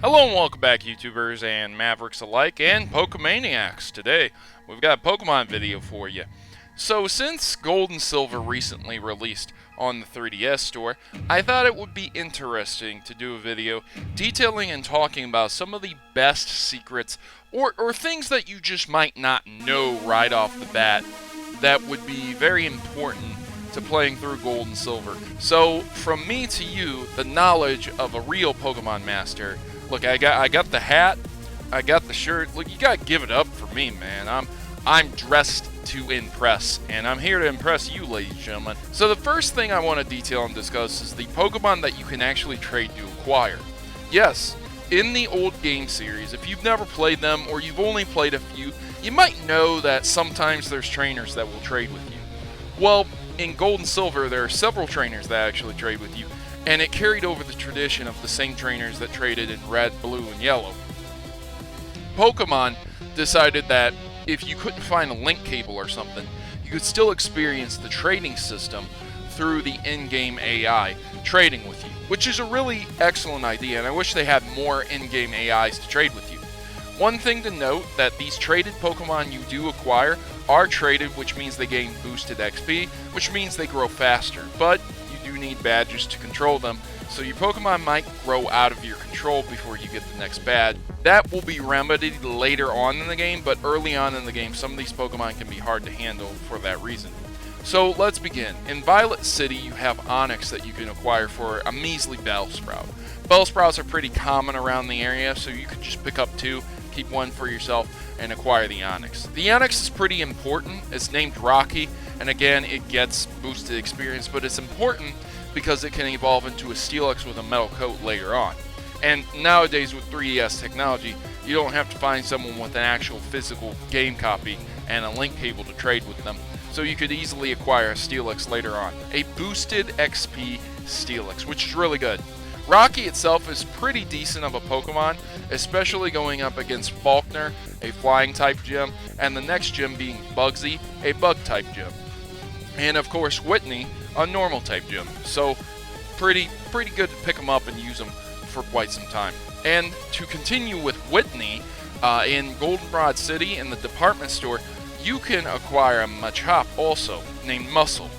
Hello and welcome back, YouTubers and Mavericks alike, and Pokemaniacs. Today, we've got a Pokemon video for you. So, since Gold and Silver recently released on the 3DS store, I thought it would be interesting to do a video detailing and talking about some of the best secrets or things that you just might not know right off the bat that would be very important to playing through Gold and Silver. So, from me to you, the knowledge of a real Pokemon master. Look, I got the hat, I got the shirt. Look, you gotta give it up for me, man. I'm dressed to impress, and I'm here to impress you, ladies and gentlemen. So the first thing I want to detail and discuss is the Pokemon that you can actually trade to acquire. Yes, in the old game series, if you've never played them or you've only played a few, you might know that sometimes there's trainers that will trade with you. Well, in Gold and Silver, there are several trainers that actually trade with you, and it carried over the tradition of the same trainers that traded in Red, Blue, and Yellow. Pokemon decided that if you couldn't find a link cable or something, you could still experience the trading system through the in-game AI trading with you, which is a really excellent idea, and I wish they had more in-game AIs to trade with you. One thing to note, that these traded Pokemon you do acquire are traded, which means they gain boosted XP, which means they grow faster, but you do need badges to control them, so your Pokemon might grow out of your control before you get the next badge. That will be remedied later on in the game, but early on in the game, some of these Pokemon can be hard to handle for that reason. So let's begin. In Violet City, you have Onyx that you can acquire for a measly Bellsprout. Bellsprouts are pretty common around the area, so you could just pick up two, keep one for yourself, and acquire the Onyx. The Onyx is pretty important. It's named Rocky, and again, it gets boosted experience, but it's important because it can evolve into a Steelix with a metal coat later on. And nowadays with 3DS technology, you don't have to find someone with an actual physical game copy and a link cable to trade with them, so you could easily acquire a Steelix later on. A boosted XP Steelix, which is really good. Rocky itself is pretty decent of a Pokemon, especially going up against Faulkner, a flying type gym, and the next gym being Bugsy, a bug type gym. And of course Whitney, a normal type gym. So pretty good to pick them up and use them for quite some time. And to continue with Whitney, in Goldenrod City in the department store, you can acquire a Machop also, named Muscle.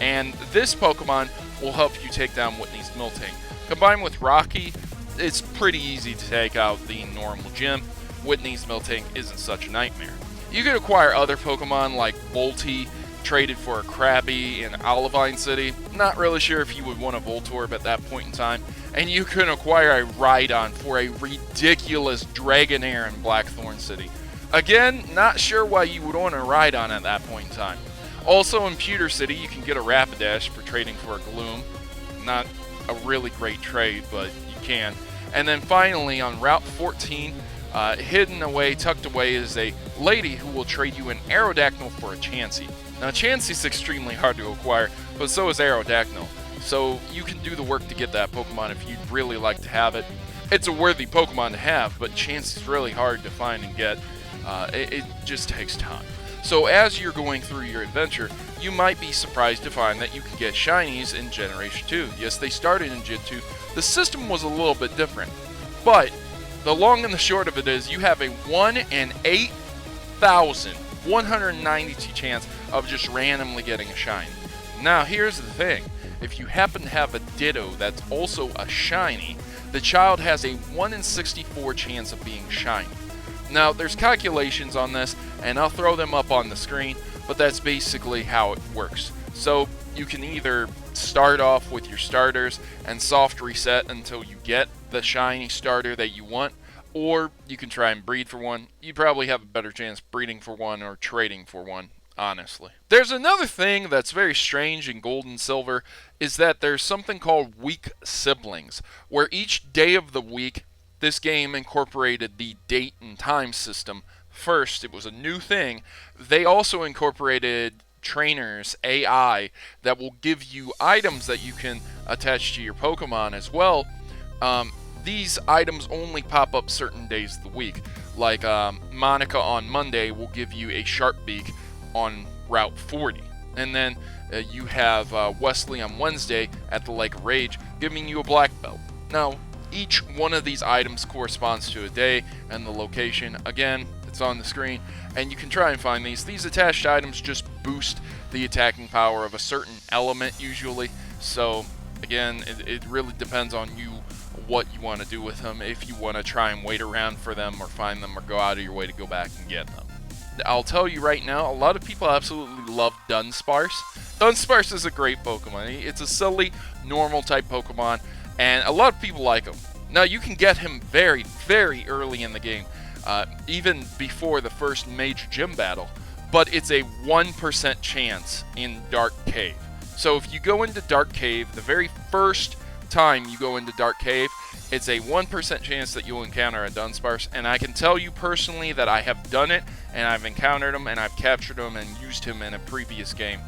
And this Pokemon will help you take down Whitney's Miltank. Combined with Rocky, it's pretty easy to take out the normal gym. Whitney's Miltank isn't such a nightmare. You can acquire other Pokemon like Volty, traded for a Krabby in Olivine City. Not really sure if you would want a Voltorb at that point in time. And you can acquire a Rhydon for a ridiculous Dragonair in Blackthorn City. Again, not sure why you would want a Rhydon at that point in time. Also in Pewter City, you can get a Rapidash for trading for a Gloom. Not a really great trade, but you can. And then finally, on Route 14, hidden away, tucked away, is a lady who will trade you an Aerodactyl for a Chansey. Now, Chansey's extremely hard to acquire, but so is Aerodactyl. So you can do the work to get that Pokemon if you'd really like to have it. It's a worthy Pokemon to have, but Chansey's really hard to find and get. It just takes time. So as you're going through your adventure, you might be surprised to find that you can get shinies in Generation 2. Yes, they started in Gen 2. The system was a little bit different, but the long and the short of it is you have a 1 in 8,192 chance of just randomly getting a shiny. Now here's the thing. If you happen to have a Ditto that's also a shiny, the child has a 1 in 64 chance of being shiny. Now, there's calculations on this, and I'll throw them up on the screen, but that's basically how it works. So, you can either start off with your starters and soft reset until you get the shiny starter that you want, or you can try and breed for one. You probably have a better chance breeding for one or trading for one, honestly. There's another thing that's very strange in Gold and Silver, is that there's something called week siblings, where each day of the week, this game incorporated the date and time system. First, it was a new thing. They also incorporated trainers, AI, that will give you items that you can attach to your Pokemon as well. These items only pop up certain days of the week. Like Monica on Monday will give you a Sharpbeak on Route 40. And then you have Wesley on Wednesday at the Lake of Rage giving you a Black Belt. Now, Each one of these items corresponds to a day and the location. Again, it's on the screen, and you can try and find these. These attached items just boost the attacking power of a certain element usually. So again, it really depends on you what you want to do with them, if you want to try and wait around for them or find them or go out of your way to go back and get them. I'll tell you right now, a lot of people absolutely love Dunsparce. Dunsparce is a great Pokemon. It's a silly, normal type Pokemon, and a lot of people like him. Now, you can get him very, very early in the game, even before the first major gym battle, but it's a 1% chance in Dark Cave. So if you go into Dark Cave, the very first time you go into Dark Cave, it's a 1% chance that you'll encounter a Dunsparce, and I can tell you personally that I have done it, and I've encountered him, and I've captured him and used him in a previous game.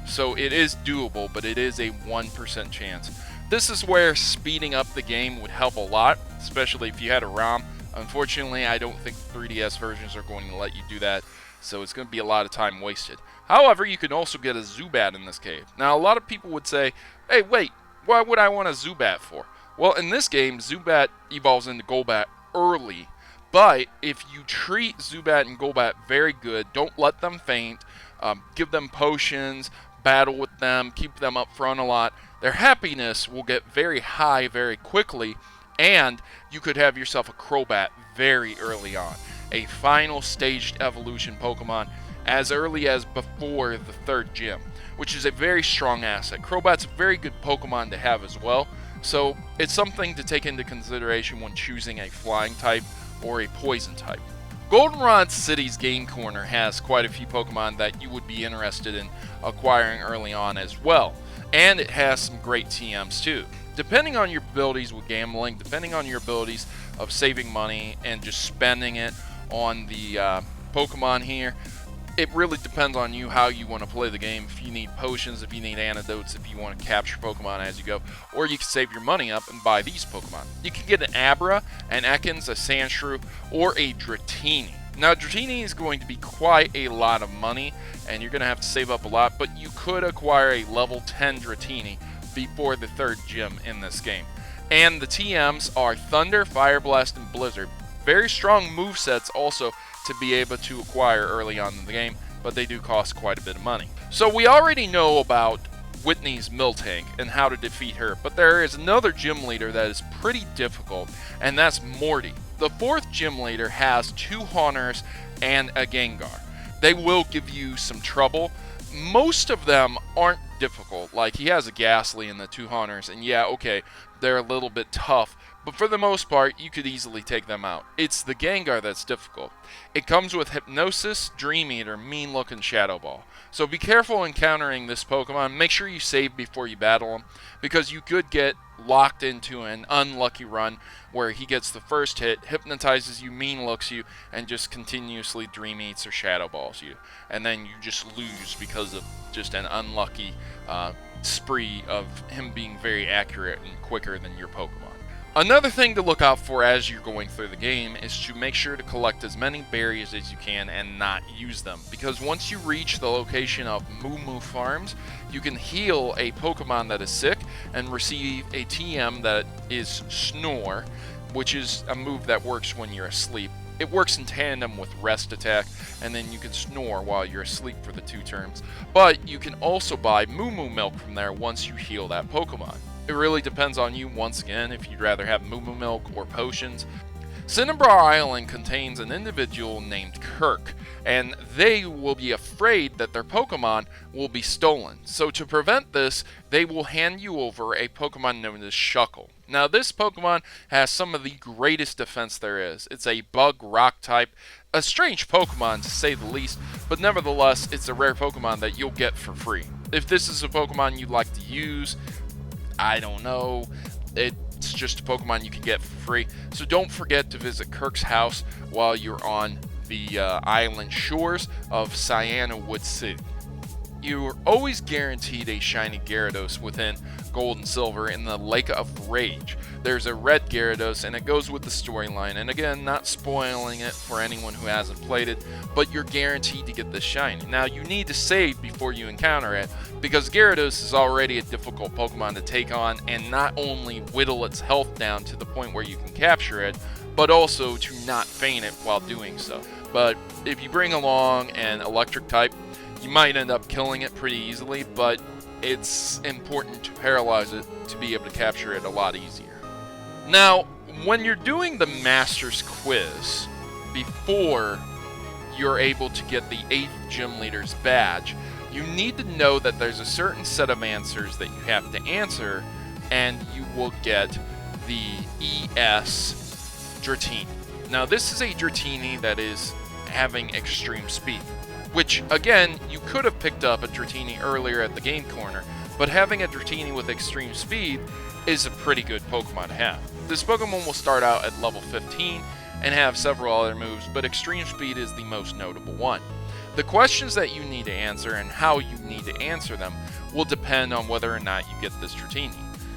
So it is doable, but it is a 1% chance. This is where speeding up the game would help a lot, especially if you had a ROM. Unfortunately, I don't think 3DS versions are going to let you do that, so it's going to be a lot of time wasted. However, you can also get a Zubat in this cave. Now, a lot of people would say, hey, wait, why would I want a Zubat for? Well, in this game, Zubat evolves into Golbat early, but if you treat Zubat and Golbat very good, don't let them faint, give them potions, battle with them, keep them up front a lot, their happiness will get very high very quickly, and you could have yourself a Crobat very early on. A final staged evolution Pokemon as early as before the 3rd gym, which is a very strong asset. Crobat's a very good Pokemon to have as well, so it's something to take into consideration when choosing a flying type or a poison type. Goldenrod City's Game Corner has quite a few Pokemon that you would be interested in acquiring early on as well, and it has some great TMs too. Depending on your abilities with gambling, depending on your abilities of saving money and just spending it on the Pokemon here, it really depends on you how you want to play the game. If you need potions, if you need antidotes, if you want to capture Pokemon as you go, or you can save your money up and buy these Pokemon. You can get an Abra, an Ekans, a Sandshrew, or a Dratini. Now, Dratini is going to be quite a lot of money, and you're going to have to save up a lot, but you could acquire a level 10 Dratini before the 3rd gym in this game. And the TMs are Thunder, Fire Blast, and Blizzard. Very strong movesets also to be able to acquire early on in the game, but they do cost quite a bit of money. So we already know about Whitney's Miltank and how to defeat her, but there is another gym leader that is pretty difficult, and that's Morty. The 4th gym leader has 2 Haunters and a Gengar. They will give you some trouble. Most of them aren't difficult. Like, he has a Ghastly and the 2 Haunters, and yeah, okay, they're a little bit tough, but for the most part, you could easily take them out. It's the Gengar that's difficult. It comes with Hypnosis, Dream Eater, Mean Look, and Shadow Ball. So be careful encountering this Pokemon. Make sure you save before you battle him, because you could get locked into an unlucky run where he gets the first hit, hypnotizes you, Mean Looks you, and just continuously Dream Eats or Shadow Balls you. And then you just lose because of just an unlucky spree of him being very accurate and quicker than your Pokemon. Another thing to look out for as you're going through the game is to make sure to collect as many berries as you can and not use them, because once you reach the location of Moo Moo Farms, you can heal a Pokemon that is sick and receive a TM that is Snore, which is a move that works when you're asleep. It works in tandem with Rest Attack, and then you can snore while you're asleep for the 2 turns. But you can also buy Moo Moo Milk from there once you heal that Pokemon. It really depends on you, once again, if you'd rather have Moo Moo Milk or potions. Cinnabar Island contains an individual named Kirk, and they will be afraid that their Pokemon will be stolen. So to prevent this, they will hand you over a Pokemon known as Shuckle. Now, this Pokemon has some of the greatest defense there is. It's a bug rock type, a strange Pokemon to say the least, but nevertheless, it's a rare Pokemon that you'll get for free. If this is a Pokemon you'd like to use, I don't know, it's just a Pokemon you can get for free. So don't forget to visit Kirk's house while you're on the island shores of Cyanwood City. You're always guaranteed a shiny Gyarados within Gold and Silver in the Lake of Rage. There's a red Gyarados, and it goes with the storyline. And again, not spoiling it for anyone who hasn't played it, but you're guaranteed to get this shiny. Now, you need to save before you encounter it, because Gyarados is already a difficult Pokemon to take on, and not only whittle its health down to the point where you can capture it, but also to not feign it while doing so. But if you bring along an electric type, you might end up killing it pretty easily, but it's important to paralyze it to be able to capture it a lot easier. Now, when you're doing the Master's Quiz, before you're able to get the 8th Gym Leader's badge, you need to know that there's a certain set of answers that you have to answer, and you will get the ES Dratini. Now, this is a Dratini that is having extreme speed, which, again, you could have picked up a Dratini earlier at the game corner, but having a Dratini with extreme speed is a pretty good Pokemon to have. This Pokemon will start out at level 15 and have several other moves, but extreme speed is the most notable one. The questions that you need to answer and how you need to answer them will depend on whether or not you get this Dratini.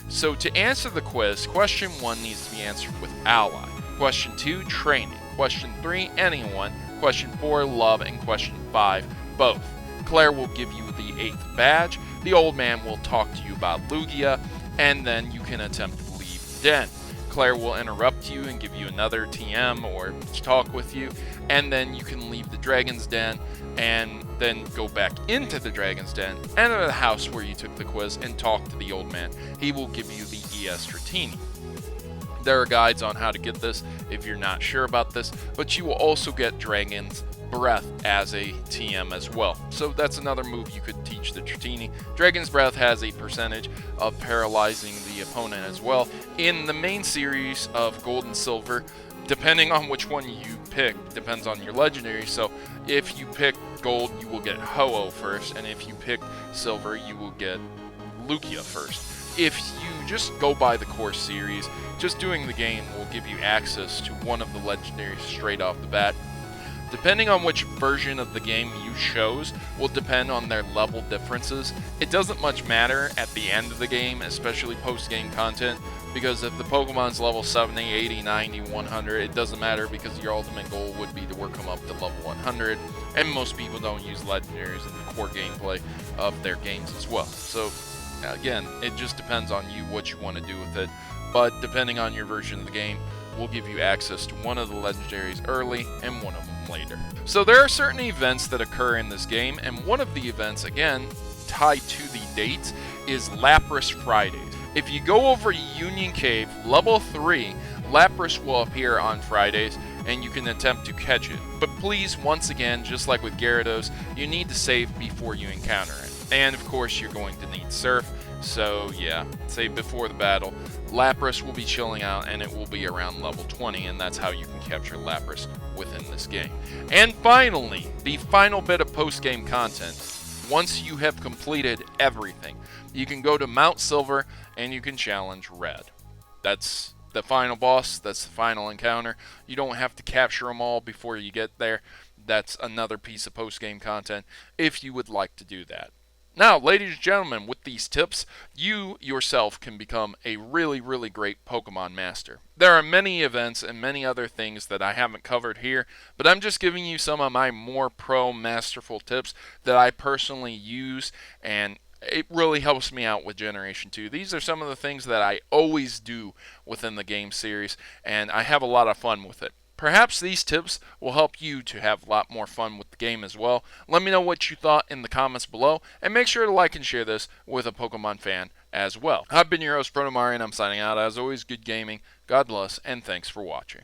So to answer the quiz, question 1 needs to be answered with Ally. Question 2, training. Question 3, anyone. Question 4, love. And question 5, both. Claire will give you the 8th badge. The old man will talk to you about Lugia, and then you can attempt to leave the den. Claire will interrupt you and give you another TM or talk with you, and then you can leave the Dragon's Den and then go back into the Dragon's Den, enter the house where you took the quiz, and talk to the old man. He will give you the ES Dratini. There are guides on how to get this if you're not sure about this, but you will also get Dragon's Breath as a TM as well. So that's another move you could teach the Dratini. Dragon's Breath has a percentage of paralyzing the opponent as well. In the main series of Gold and Silver, depending on which one you pick, depends on your legendary. So if you pick Gold, you will get Ho-Oh first, and if you pick Silver, you will get Lugia first. If you just go by the core series, just doing the game will give you access to one of the legendaries straight off the bat. Depending on which version of the game you chose will depend on their level differences. It doesn't much matter at the end of the game, especially post-game content, because if the Pokemon's level 70, 80, 90, 100, it doesn't matter because your ultimate goal would be to work them up to level 100, and most people don't use legendaries in the core gameplay of their games as well. So again, it just depends on you what you want to do with it, but depending on your version of the game, will give you access to one of the legendaries early and one of them later. So there are certain events that occur in this game, and one of the events, again, tied to the dates, is Lapras Fridays. If you go over Union Cave, level 3, Lapras will appear on Fridays, and you can attempt to catch it. But please, once again, just like with Gyarados, you need to save before you encounter it. And of course, you're going to need Surf, so yeah, save before the battle. Lapras will be chilling out, and it will be around level 20, and that's how you can capture Lapras within this game. And finally, the final bit of post-game content. Once you have completed everything, you can go to Mount Silver, and you can challenge Red. That's the final boss, that's the final encounter. You don't have to capture them all before you get there. That's another piece of post-game content if you would like to do that. Now, ladies and gentlemen, with these tips, you yourself can become a really, really great Pokemon master. There are many events and many other things that I haven't covered here, but I'm just giving you some of my more pro masterful tips that I personally use, and it really helps me out with Generation 2. These are some of the things that I always do within the game series, and I have a lot of fun with it. Perhaps these tips will help you to have a lot more fun with the game as well. Let me know what you thought in the comments below, and make sure to like and share this with a Pokemon fan as well. I've been your host, Protomario, and I'm signing out. As always, good gaming, God bless, and thanks for watching.